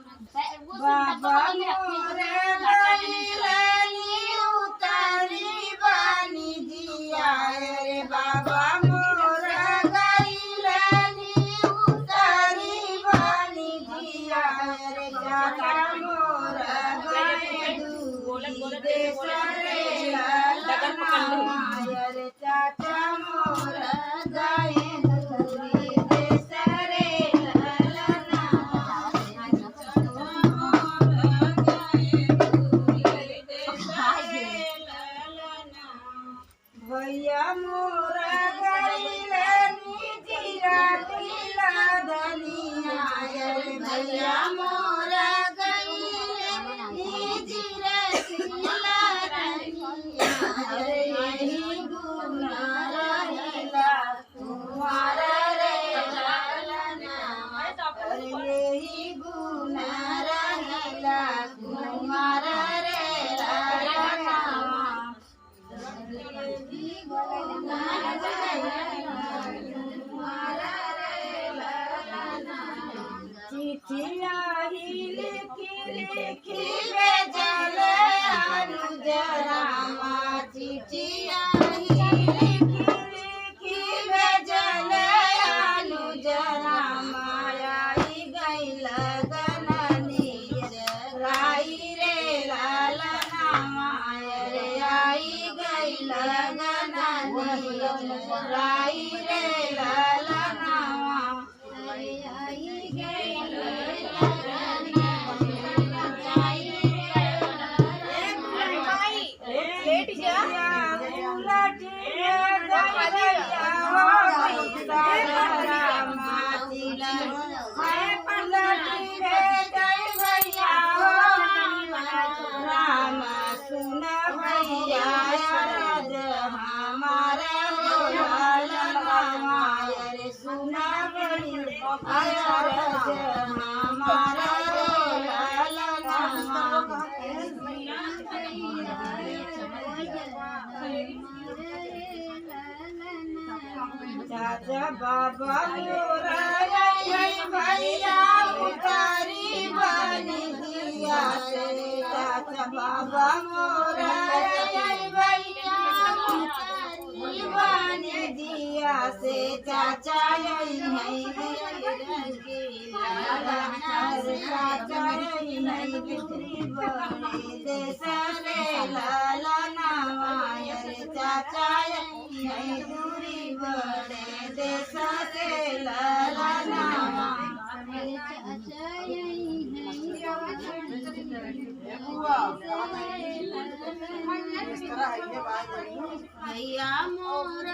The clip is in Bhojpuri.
बाबा मोरे गईलनी उतारी बानी जिया रे बाबा मोरे गईलनी उतारी बानी जिया रे चाचा मोरे गए दूर देश रे ललना रे चाचा मोरे गए भैया मोरा गईलनी जीरा पीला धनिया रे भैया मोरा गईलनी जीरा पीला धनिया रे यही गुना रहेला तुम्हारा रे लालना यही गुना रहेला तुम्हारा रे लालना चिट्ठिया ही लिखी भेजले अनुजरामा चिट्ठिया ही लिखी भेजले अनुजरामा आई गई लगननी राई रे लालना रे आई गई लगननी राई रे लालना आई गई चाचा बाबा मोरा भैया उतारी बानी दिया से चाचा बाबा मोरा भैया उतारी बानी दिया से चाचा यही चाचा यही देश रे लालना चाचा यही दूरी बड़े देश से लालना भैया मोरा